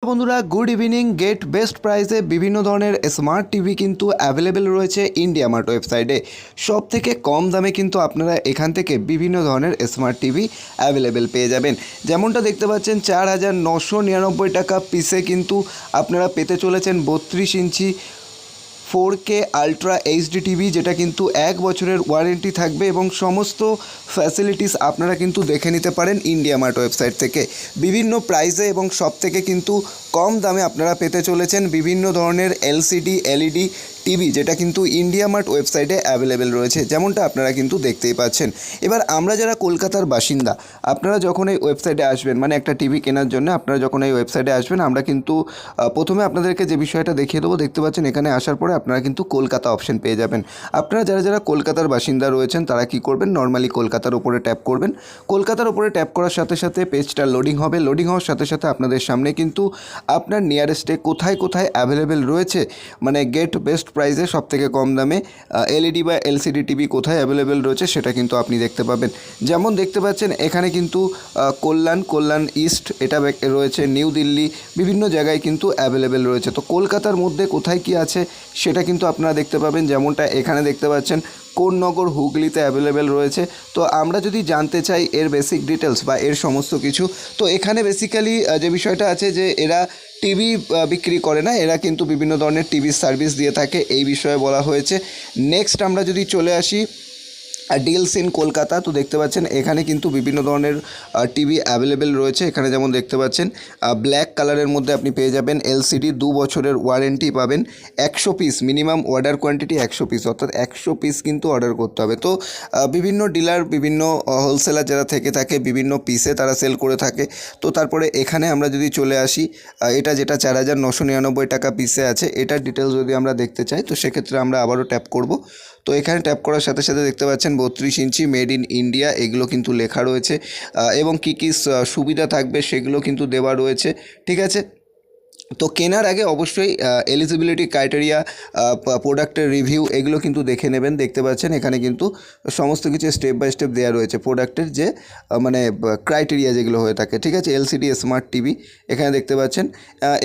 বন্ধুরা good evening. Gate best প্রাইসে বিভিন্ন ধরনের স্মার্ট টিভি কিন্তু অ্যাভেলেবেল রয়েছে ইন্ডিয়া মার্ট ওয়েবসাইটে। সব থেকে কম দামে কিন্তু আপনারা এখান থেকে বিভিন্ন ধরনের স্মার্ট টিভি অ্যাভেলেবেল পেয়ে যাবেন। যেমনটা দেখতে পাচ্ছেন 4,999 টাকা পিসে কিন্তু আপনারা পেতে চলেছেন 32 ইঞ্চি 4K আলট্রা এইচডি টিভি, যেটা কিন্তু 1 বছরের ওয়ারেন্টি থাকবে এবং সমস্ত ফ্যাসিলিটিস আপনারা কিন্তু দেখে নিতে পারেন ইন্ডিয়া মার্ট ওয়েবসাইট থেকে বিভিন্ন প্রাইসে এবং সব থেকে কিন্তু কম দামে আপনারা পেতে চলেছেন বিভিন্ন ধরনের এলসিডি এলইডি টিভি, যেটা কিন্তু ইন্ডিয়া মার্ট ওয়েবসাইটে অ্যাভেলেবেল রয়েছে, যেমনটা আপনারা কিন্তু দেখতেই পাচ্ছেন। এবার আমরা যারা কলকাতার বাসিন্দা, আপনারা যখন এই ওয়েবসাইটে আসবেন, মানে একটা টিভি কেনার জন্য আপনারা যখন এই ওয়েবসাইটে আসবেন, আমরা কিন্তু প্রথমে আপনাদেরকে যে বিষয়টা দেখিয়ে দেবো, দেখতে পাচ্ছেন এখানে আসার পরে আপনারা কিন্তু কলকাতা অপশন পেয়ে যাবেন। আপনারা যারা যারা কলকাতার বাসিন্দা রয়েছেন তারা কি করবেন, নর্মালি কলকাতার উপরে ট্যাপ করবেন। কলকাতার উপরে ট্যাপ করার সাথে সাথে পেজটা লোডিং হবে। লোডিং হওয়ার সাথে সাথে আপনাদের সামনে কিন্তু আপনার নিয়ারেস্টে কোথায় কোথায় অ্যাভেলেবেল রয়েছে, মানে গেট বেস্ট প্রাইসে সবথেকে কম দামে এলইডি বা এলসিডি টিভি কোথায় অ্যাভেলেবেল রয়েছে সেটা কিন্তু আপনি দেখতে পাবেন। যেমন দেখতে পাচ্ছেন এখানে কিন্তু কল্যাণ ইস্ট এটা রয়েছে, নিউ দিল্লি, বিভিন্ন জায়গায় কিন্তু অ্যাভেলেবেল রয়েছে। তো কলকাতার মধ্যে কোথায় কি আছে সেটা কিন্তু আপনারা দেখতে পাবেন। যেমনটা এখানে দেখতে পাচ্ছেন কোন্নগর হুগলিতে অ্যাভেলেবেল রয়েছে। তো আমরা যদি জানতে চাই এর বেসিক ডিটেলস বা এর সমস্ত কিছু, তো এখানে বেসিক্যালি যে বিষয়টা আছে যে এরা টিভি বিক্রি করে না, এরা কিন্তু বিভিন্ন ধরনের টিভি সার্ভিস দিয়ে থাকে, এই বিষয়ে বলা হয়েছে। নেক্সট আমরা যদি চলে আসি ডিলস ইন কলকাতা, তো দেখতে পাচ্ছেন এখানে কিন্তু বিভিন্ন ধরনের টিভি অ্যাভেলেবেল রয়েছে। এখানে যেমন দেখতে পাচ্ছেন ব্ল্যাক কালারের মধ্যে আপনি পেয়ে যাবেন এলসিডি, 2 বছরের ওয়ারেন্টি পাবেন, 100 piece minimum order quantity 100 piece, অর্থাৎ 100 পিস কিন্তু অর্ডার করতে হবে। তো বিভিন্ন ডিলার, বিভিন্ন হোলসেলার যারা থেকে থাকে বিভিন্ন পিসে তারা সেল করে থাকে। তো তারপরে এখানে আমরা যদি চলে আসি, এটা যেটা 4,999 টাকা পিসে আছে, এটার ডিটেলস যদি আমরা দেখতে চাই তো সেক্ষেত্রে আমরা আবারও ট্যাপ করব। তো এখানে ট্যাপ করার সাথে সাথে দেখতে পাচ্ছেন 32 ইঞ্চি মেড ইন ইন্ডিয়া এগুলো কিন্তু লেখা রয়েছে এবং কী কী সুবিধা থাকবে সেগুলো কিন্তু দেওয়া রয়েছে, ঠিক আছে। তো কেনার আগে অবশ্যই এলিজিবিলিটি ক্রাইটেরিয়া, প্রোডাক্টের রিভিউ এগুলো কিন্তু দেখে নেবেন। দেখতে পাচ্ছেন এখানে কিন্তু সমস্ত কিছু স্টেপ বাই স্টেপ দেওয়া রয়েছে, প্রোডাক্টের যে মানে ক্রাইটেরিয়া যেগুলো হয়ে থাকে, ঠিক আছে। এলসিডি স্মার্ট টিভি এখানে দেখতে পাচ্ছেন,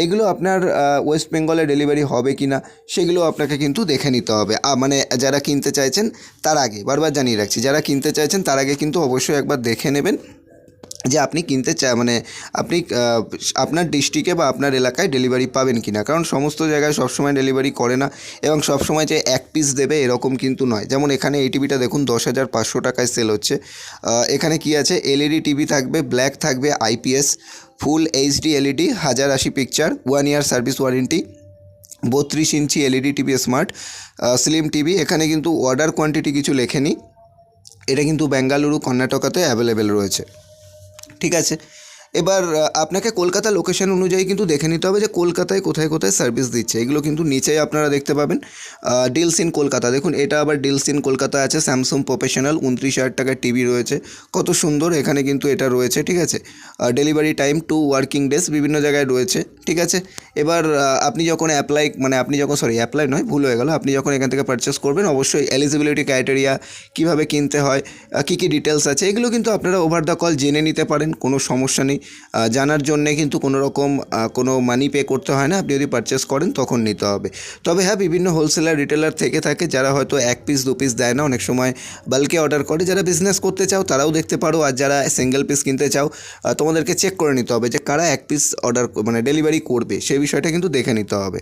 এগুলো আপনার ওয়েস্ট বেঙ্গলে ডেলিভারি হবে কি না সেগুলো আপনাকে কিন্তু দেখে নিতে হবে। মানে যারা কিনতে চাইছেন তার আগে, বারবার জানিয়ে রাখছি, যারা কিনতে চাইছেন তার আগে কিন্তু অবশ্যই একবার দেখে নেবেন যে আপনি কিনতে মানে আপনি আপনার ডিস্ট্রিক্টে বা আপনার এলাকায় ডেলিভারি পাবেন কি না, কারণ সমস্ত জায়গায় সবসময় ডেলিভারি করে না এবং সবসময় যে 1 পিস দেবে এরকম কিন্তু নয়। যেমন এখানে এই টিভিটা দেখুন 10,500 টাকায় সেল হচ্ছে। এখানে কি আছে, এলইডি টিভি থাকবে, ব্ল্যাক থাকবে, IPS, full HD LED, 1080 picture, 1 year service warranty, 32 inch LED TV smart, slim TV. এখানে কিন্তু অর্ডার কোয়ান্টিটি কিছু লেখেনি, এটা কিন্তু বেঙ্গালুরু কর্ণাটকাতে অ্যাভেলেবেল রয়েছে, ঠিক আছে। এবার আপনাকে কলকাতা লোকেশন অনুযায়ী কিন্তু দেখে নিতে হবে যে কলকাতায় কোথায় কোথায় সার্ভিস দিচ্ছে, এগুলো কিন্তু নিচেই আপনারা দেখতে পাবেন। ডিলস ইন কলকাতা দেখুন, এটা আবার ডিলস ইন কলকাতা আছে, স্যামসাং প্রফেশনাল 29,000 টাকার টিভি রয়েছে, কত সুন্দর এখানে কিন্তু এটা রয়েছে, ঠিক আছে। ডেলিভারি টাইম 2 ওয়ার্কিং ডেজ বিভিন্ন জায়গায় রয়েছে, ঠিক আছে। এবার আপনি যখন অ্যাপ্লাই নয়, ভুল হয়ে গেল, আপনি যখন এখান থেকে পারচেস করবেন অবশ্যই এলিজিবিলিটি ক্রাইটেরিয়া, কীভাবে কিনতে হয়, কী কী ডিটেলস আছে এগুলো কিন্তু আপনারা ওভার দ্য কল জেনে নিতে পারেন, কোনো সমস্যা নেই। জানার জন্যে কিন্তু কোনো রকম কোনো মানি পে করতে হয় না, আপনি যদি পারচেস করেন তখন নিতে হবে। তবে হ্যাঁ, বিভিন্ন হোলসেলার রিটেলার থেকে থাকে যারা হয়তো 1 পিস 2 পিস দেয় না, অনেক সময় বাল্কে অর্ডার করে। যারা বিজনেস করতে চাও তারাও দেখতে পারো, আর যারা সিঙ্গেল পিস কিনতে চাও তোমাদেরকে চেক করে নিতে হবে যে কারা 1 পিস অর্ডার মানে ডেলিভারি করবে, সেই বিষয়টা কিন্তু দেখে নিতে হবে,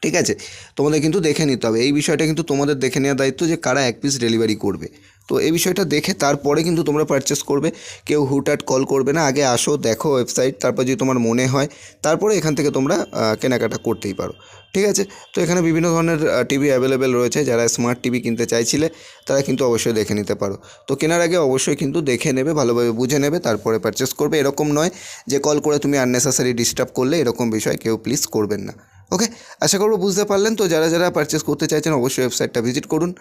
ঠিক আছে। তোমাদের কিন্তু দেখে নিতে হবে, এই বিষয়টা কিন্তু তোমাদের দেখে নেওয়ার দায়িত্ব যে কারা 1 পিস ডেলিভারি করবে। তো এই বিষয়টা দেখে তারপরে কিন্তু তোমরা পারচেস করবে, কেউ হুটহাট কল করবে না, আগে আসো, দেখো ওয়েবসাইট, তারপর যদি তোমার মনে হয় তারপরে এখান থেকে তোমরা কেনাকাটা করতেই পারো, ঠিক আছে। তো এখানে বিভিন্ন ধরনের টিভি অ্যাভেলেবেল রয়েছে, যারা স্মার্ট টিভি কিনতে চাইছিলে তারা কিন্তু অবশ্যই দেখে নিতে পারো। তো কেনার আগে অবশ্যই কিন্তু দেখে নেবে, ভালোভাবে বুঝে নেবে, তারপরে পারচেস করবে। এরকম নয় যে কল করে তুমি আননেসেসারি ডিস্টার্ব করলে, এরকম বিষয় কেউ প্লিজ করবেন না, ওকে। আশা করব বুঝতে পারলেন। তো যারা যারা পারচেস করতে চাইছেন অবশ্যই ওয়েবসাইটটা ভিজিট করুন,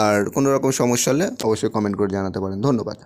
আর কোনো রকম সমস্যা হলে অবশ্যই কমেন্ট করে জানাতে পারেন। ধন্যবাদ।